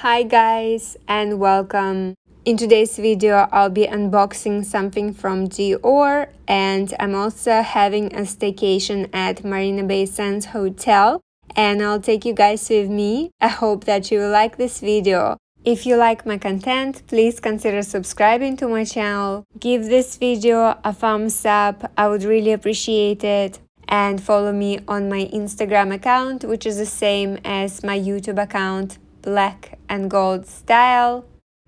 Hi guys and welcome. In today's video I'll be unboxing something from Dior, and I'm also having a staycation at Marina Bay Sands hotel, and I'll take you guys with me. I hope that you will like this video. If you like my content, please consider subscribing to my channel. Give this video a thumbs up, I would really appreciate it. And follow me on my Instagram account, which is the same as my YouTube account, Black and Gold Style.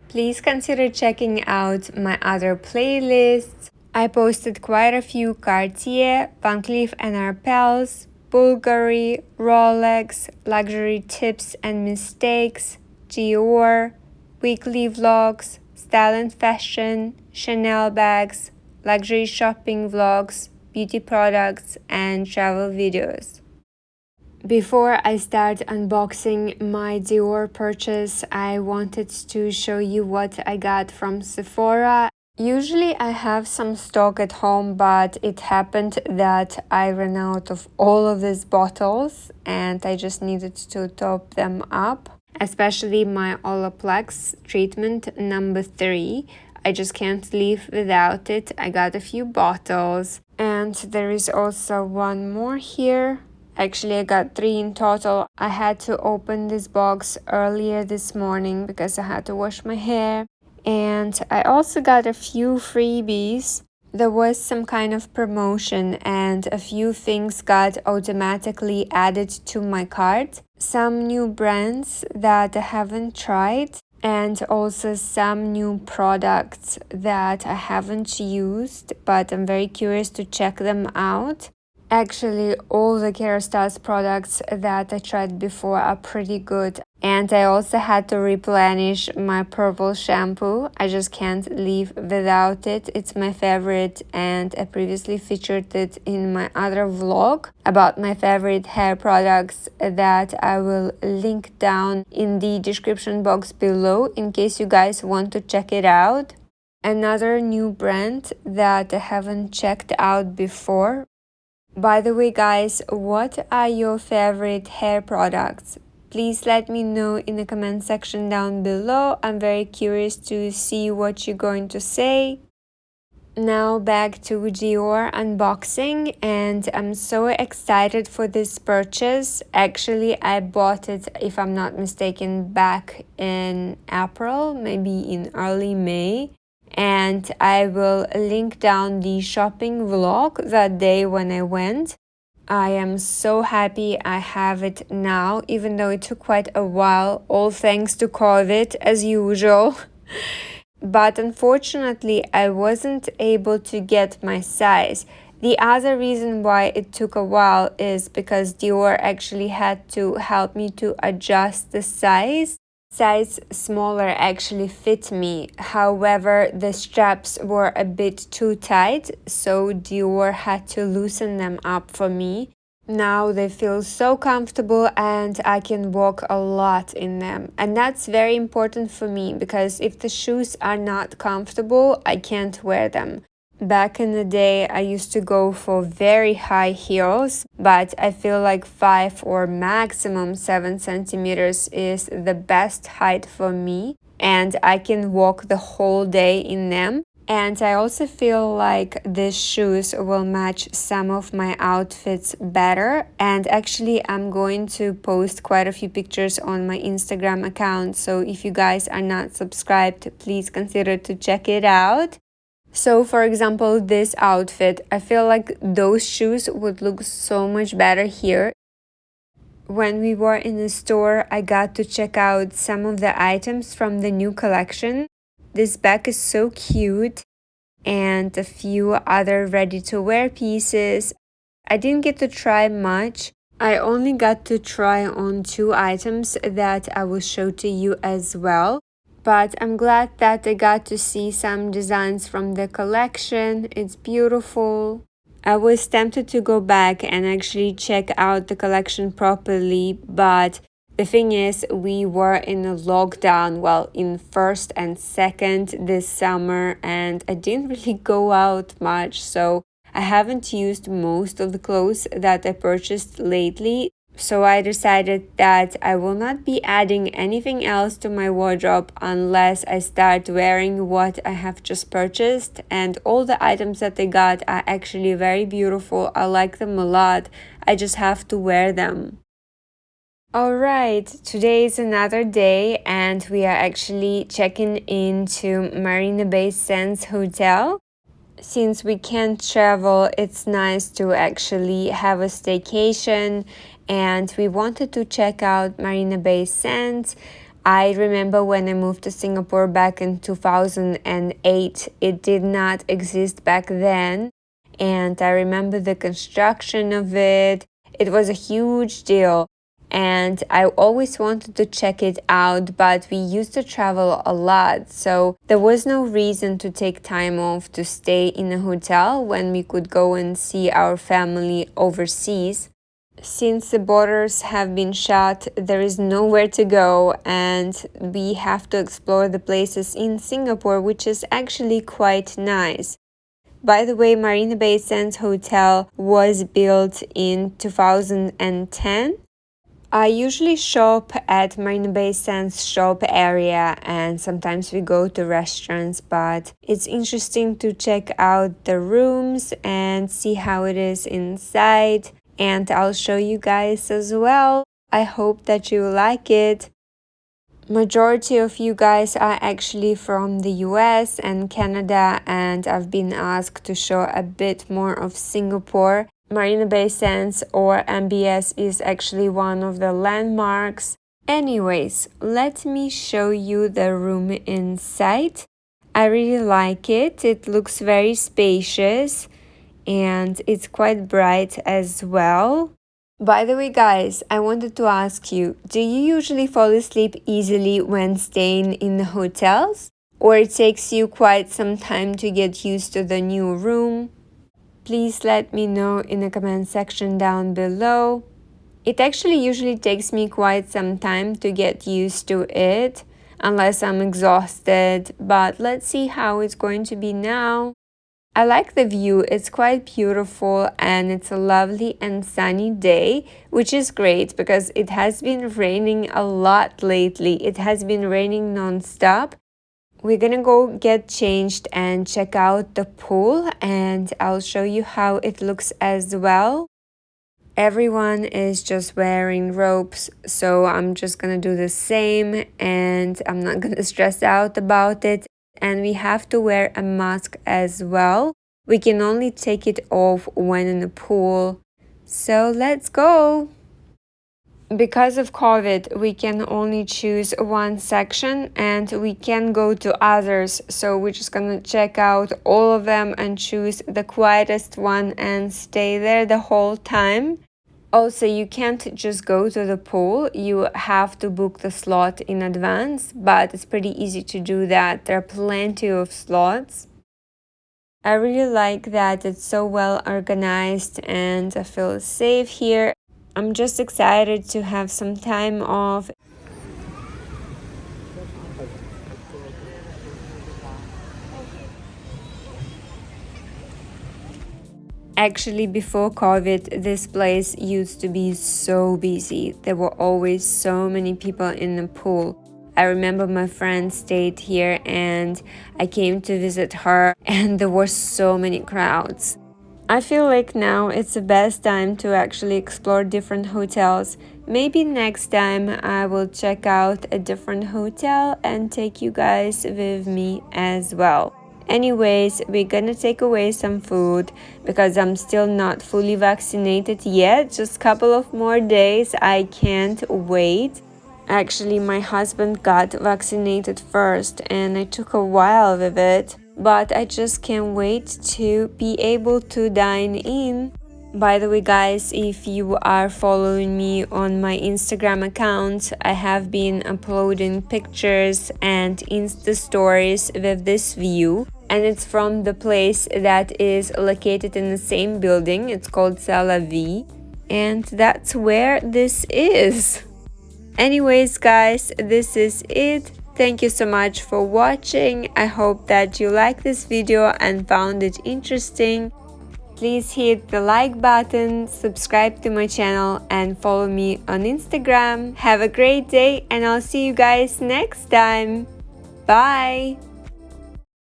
Please consider checking out my other playlists. I posted quite a few Cartier, Van Cleef & Arpels, Bulgari, Rolex, luxury tips and mistakes, Dior, weekly vlogs, style and fashion, Chanel bags, luxury shopping vlogs, beauty products, and travel videos. Before I start unboxing my Dior purchase, I wanted to show you what I got from Sephora. Usually I have some stock at home, but it happened that I ran out of all of these bottles and I just needed to top them up, especially my Olaplex treatment number 3. I just can't live without it. I got a few bottles, and there is also one more here. Actually, I got 3 in total. I had to open this box earlier this morning because I had to wash my hair. And I also got a few freebies. There was some kind of promotion and a few things got automatically added to my cart. Some new brands that I haven't tried, and also some new products that I haven't used, but I'm very curious to check them out. Actually, all the Kerastase products that I tried before are pretty good. And I also had to replenish my purple shampoo. I just can't live without it. It's my favorite, and I previously featured it in my other vlog about my favorite hair products that I will link down in the description box below in case you guys want to check it out. Another new brand that I haven't checked out before. By the way, guys, what are your favorite hair products? Please let me know in the comment section down below. I'm very curious to see what you're going to say. Now back to Dior unboxing, and I'm so excited for this purchase. Actually, I bought it, if I'm not mistaken, back in April, maybe in early May. And I will link down the shopping vlog that day when I went. I am so happy I have it now, even though it took quite a while, all thanks to COVID as usual. But unfortunately, I wasn't able to get my size. The other reason why it took a while is because Dior actually had to help me to adjust the size. Size smaller actually fit me. However, the straps were a bit too tight, so Dior had to loosen them up for me. Now they feel so comfortable and I can walk a lot in them. And that's very important for me because if the shoes are not comfortable, I can't wear them. Back in the day, I used to go for very high heels, but I feel like 5 or maximum 7 centimeters is the best height for me, and I can walk the whole day in them. And I also feel like these shoes will match some of my outfits better. And actually, I'm going to post quite a few pictures on my Instagram account, so if you guys are not subscribed, please consider to check it out. So for example, this outfit, I feel like those shoes would look so much better here. When we were in the store, I got to check out some of the items from the new collection. This bag is so cute, and a few other ready-to-wear pieces. I didn't get to try much. I only got to try on 2 items that I will show to you as well. But I'm glad that I got to see some designs from the collection. It's beautiful. I was tempted to go back and actually check out the collection properly, but the thing is, we were in a lockdown, well, in 1st and 2nd this summer, and I didn't really go out much, so I haven't used most of the clothes that I purchased lately. So I decided that I will not be adding anything else to my wardrobe unless I start wearing what I have just purchased. And all the items that I got are actually very beautiful. I like them a lot. I just have to wear them. Alright, today is another day and we are actually checking into Marina Bay Sands Hotel. Since we can't travel, it's nice to actually have a staycation, and we wanted to check out Marina Bay Sands. I remember when I moved to Singapore back in 2008, it did not exist back then, and I remember the construction of it. It was a huge deal and I always wanted to check it out, but we used to travel a lot, so there was no reason to take time off to stay in a hotel when we could go and see our family overseas. Since the borders have been shut, there is nowhere to go, and we have to explore the places in Singapore, which is actually quite nice. By the way, Marina Bay Sands Hotel was built in 2010. I usually shop at Marina Bay Sands shop area, and sometimes we go to restaurants, but it's interesting to check out the rooms and see how it is inside, and I'll show you guys as well. I hope that you like it. Majority of you guys are actually from the US and Canada, and I've been asked to show a bit more of Singapore. Marina Bay Sands, or MBS, is actually one of the landmarks. Anyways, let me show you the room inside. I really like it. It looks very spacious and it's quite bright as well. By the way, guys, I wanted to ask you, do you usually fall asleep easily when staying in the hotels? Or it takes you quite some time to get used to the new room? Please let me know in the comment section down below. It actually usually takes me quite some time to get used to it, unless I'm exhausted, but let's see how it's going to be now. I like the view, it's quite beautiful and it's a lovely and sunny day, which is great because it has been raining a lot lately. It has been raining non-stop. We're gonna go get changed and check out the pool, and I'll show you how it looks as well. Everyone is just wearing robes, so I'm just gonna do the same and I'm not gonna stress out about it. And we have to wear a mask as well. We can only take it off when in the pool. So let's go! Because of COVID, we can only choose one section and we can go to others. So we're just gonna check out all of them and choose the quietest one and stay there the whole time. Also, you can't just go to the pool. You have to book the slot in advance, but it's pretty easy to do that. There are plenty of slots. I really like that it's so well organized and I feel safe here. I'm just excited to have some time off. Actually, before COVID, this place used to be so busy. There were always so many people in the pool. I remember my friend stayed here and I came to visit her and there were so many crowds. I feel like now it's the best time to actually explore different hotels. Maybe next time I will check out a different hotel and take you guys with me as well. Anyways, we're gonna take away some food because I'm still not fully vaccinated yet. Just a couple of more days. I can't wait. Actually, my husband got vaccinated first and I took a while with it. But I just can't wait to be able to dine in. By the way, guys, if you are following me on my Instagram account, I have been uploading pictures and Insta stories with this view. And it's from the place that is located in the same building. It's called Sala V. And that's where this is. Anyways, guys, this is it. Thank you so much for watching. I hope that you liked this video and found it interesting. Please hit the like button, subscribe to my channel, and follow me on Instagram. Have a great day, and I'll see you guys next time. Bye!